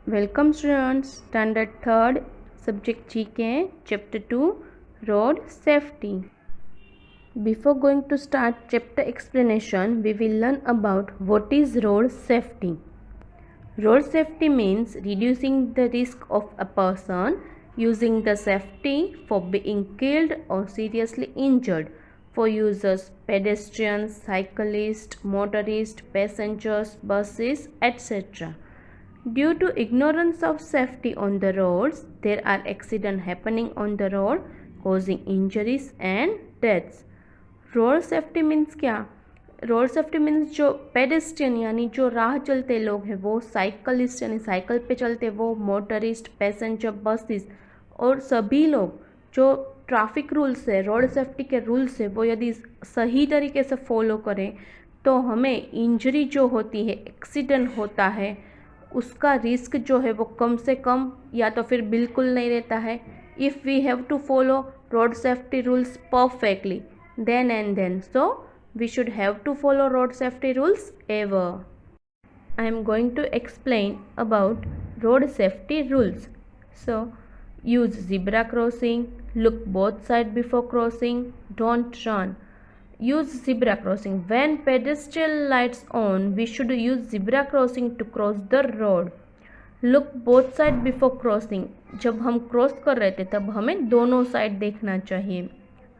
Welcome students, Standard 3rd, Subject GK, Chapter 2, Road Safety. Before going to start chapter explanation, we will learn about what is road safety. Road safety means reducing the risk of a person using the safety for being killed or seriously injured for users, pedestrians, cyclists, motorists, passengers, buses, etc. Due to ignorance of safety on the roads, there are accidents happening on the road causing injuries and deaths. Road safety means क्या? Road safety means जो pedestrian यानी जो राह चलते लोग हैं वो, cyclist यानी साइकिल पे चलते वो, मोटरिस्ट, पैसेंजर, बसेस और सभी लोग जो ट्रैफिक रूल्स है, रोड सेफ्टी के रूल्स है, वो यदि सही तरीके से फॉलो करें तो हमें इंजरी जो होती है, एक्सीडेंट होता है, उसका रिस्क जो है वो कम से कम या तो फिर बिल्कुल नहीं रहता है. If we have to follow road safety rules perfectly then and then, so we should have to follow road safety rules ever. I am going to explain about road safety rules. So use zebra crossing, look both sides before crossing, don't run. Use zebra crossing. When pedestrian lights on, we should use zebra crossing to cross the road. Look both sides before crossing. जब हम cross कर रहे थे तब हमें दोनों side देखना चाहिए,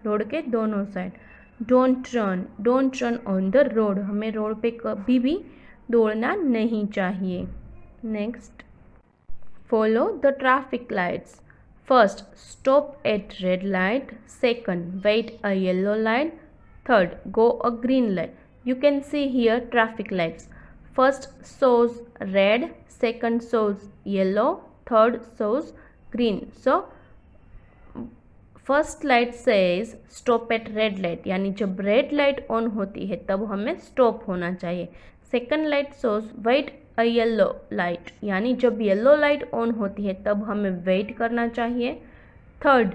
रोड के दोनों side. Don't run on the road. हमें रोड पे कभी भी दौड़ना नहीं चाहिए. Next, follow the traffic lights. First, stop at red light. Second, wait a yellow light. Third, go a green light. You can see here traffic lights. First shows red, second shows yellow, third shows green. So first light says stop at red light, यानी जब red light on होती है तब हमें stop होना चाहिए. Second light shows wait a yellow light, यानी जब येलो लाइट ऑन होती है तब हमें वेट करना चाहिए. Third,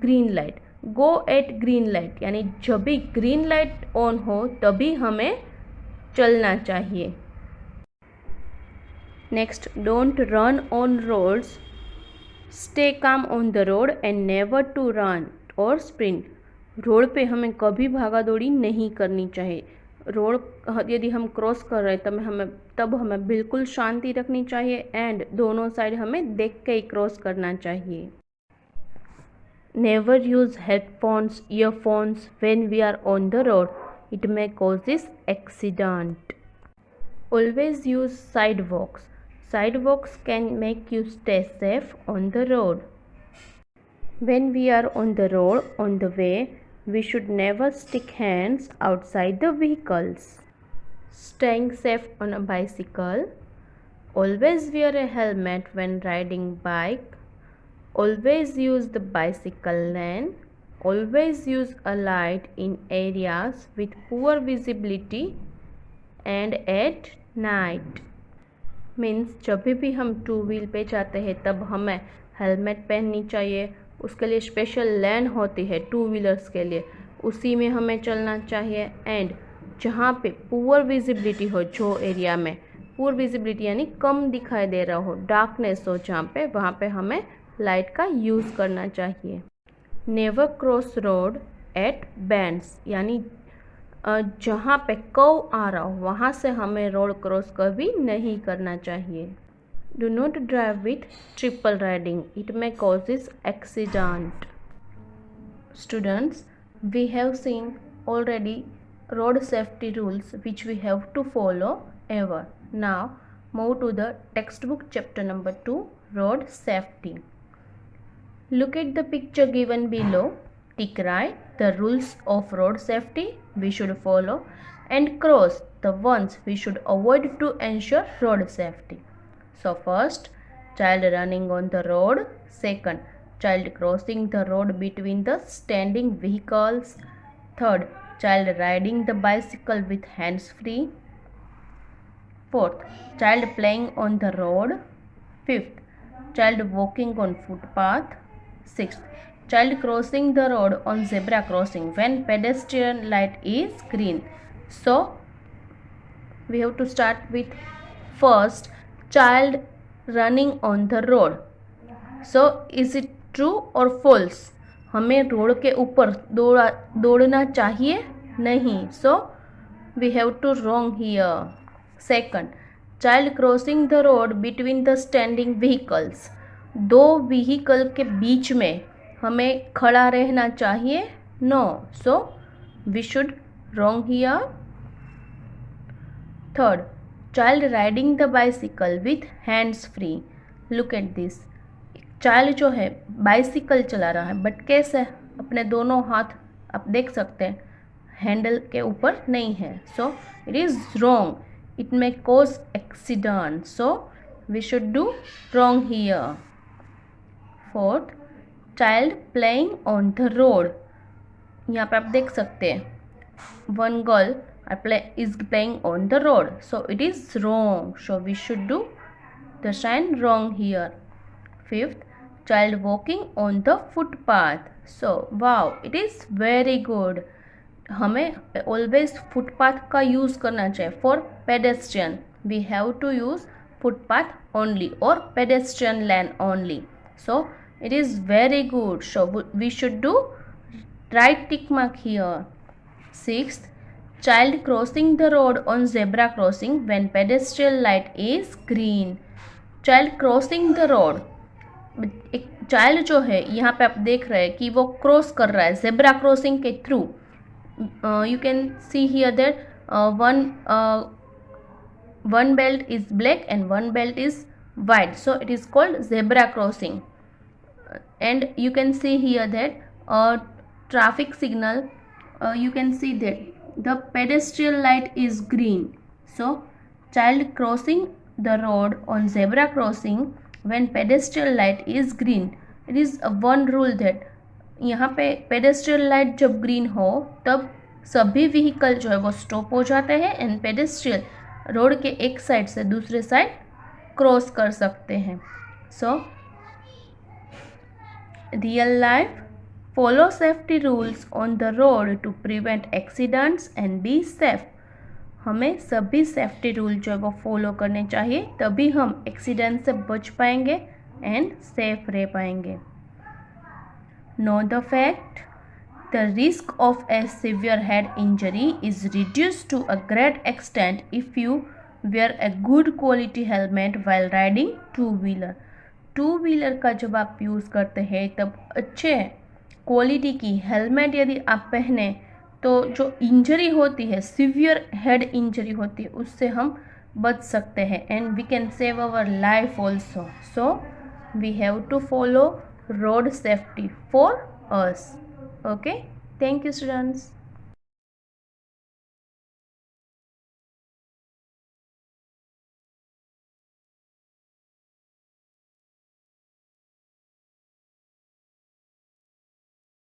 green light, go at green light, यानी जब भी ग्रीन लाइट ऑन हो तभी हमें चलना चाहिए. Next, don't run on roads. Stay calm on the road and never to run और स्प्रिंट. रोड पे हमें कभी भागा दौड़ी नहीं करनी चाहिए. रोड यदि हम क्रॉस कर रहे हैं तब हमें बिल्कुल शांति रखनी चाहिए एंड दोनों साइड हमें देख के ही क्रॉस करना चाहिए. Never use headphones, earphones when we are on the road. It may causes accident. Always use sidewalks. Sidewalks can make you stay safe on the road. When we are on the road on the way, we should never stick hands outside the vehicles. Staying safe on a bicycle. Always wear a helmet when riding bike. Always use the bicycle lane. Always use a light in areas with poor visibility and at night. Means जब भी हम two wheel पे जाते हैं तब हमें helmet पहननी चाहिए. उसके लिए स्पेशल लेन होती है टू व्हीलर्स के लिए, उसी में हमें चलना चाहिए. एंड जहाँ पे पुअर विजिबिलिटी हो, जो एरिया में पुअर विजिबिलिटी यानी कम दिखाई दे रहा हो, डार्कनेस हो जहाँ पे, वहाँ पे हमें लाइट का यूज़ करना चाहिए. Never cross road at bends, यानी जहाँ पे कर्व आ रहा हो वहाँ से हमें रोड क्रॉस कभी नहीं करना चाहिए. Do not drive with triple riding. It may causes accident. Students, we have seen already road safety rules which we have to follow ever. Now move to the textbook chapter number 2, road safety. Look at the picture given below. Tick right the rules of road safety we should follow and cross the ones we should avoid to ensure road safety. So first, child running on the road. Second, child crossing the road between the standing vehicles. Third, child riding the bicycle with hands free. Fourth, child playing on the road. Fifth, child walking on footpath. Sixth, child crossing the road on zebra crossing when pedestrian light is green. So we have to start with first, child running on the road. So is it true or false? हमें road के ऊपर दौड़ना चाहिए नहीं. So we have to wrong here. Second, child crossing the road between the standing vehicles. दो vehicle के बीच में हमें खड़ा रहना चाहिए. No. So we should wrong here. Third, child riding the bicycle with hands free. Look at this. Child जो है bicycle चला रहा है, बट कैसे? अपने दोनों हाथ आप देख सकते हैं हैंडल के ऊपर नहीं है. So it is wrong. It may cause accident. So we should do wrong here. Fourth, child playing on the road. यहाँ पे आप देख सकते हैं one girl is playing on the road. So it is wrong. So we should do the sign wrong here. Fifth, child walking on the footpath. So wow, it is very good. हमें always footpath का use करना चाहिए. For pedestrian we have to use footpath only or pedestrian lane only. So it is very good. So we should do right tick mark here. Sixth, child crossing the road on zebra crossing when pedestrian light is green. Child crossing the road. एक child जो है यहाँ पे आप देख रहे हैं कि वो क्रॉस कर रहा है जेब्रा क्रॉसिंग के through. You can see here that one belt is black and one belt is white. So it is called zebra crossing. And you can see here that traffic signal, you can see that the pedestrian light is green. So child crossing the road on zebra crossing when pedestrian light is green. It is one rule that यहाँ पे pedestrian light जब green हो तब सभी vehicle जो है वो stop हो जाते हैं एंड पेडेस्ट्रियल रोड के एक साइड से दूसरे साइड क्रॉस कर सकते हैं. So real life, follow safety rules on the road to prevent accidents and be safe. हमें सभी सेफ्टी रूल जो है वो फॉलो करने चाहिए, तभी हम एक्सीडेंट से बच पाएंगे एंड सेफ रह पाएंगे. Know the fact, the risk of a severe head injury is reduced to a great extent if you wear a good quality helmet while riding two wheeler. Two wheeler का जब आप use करते हैं तब अच्छे quality की helmet यदि आप पहने तो जो इंजरी होती है, सिवियर हेड इंजरी होती है, उससे हम बच सकते हैं and we can save our life also. So we have to follow road safety for us. Okay, thank you students.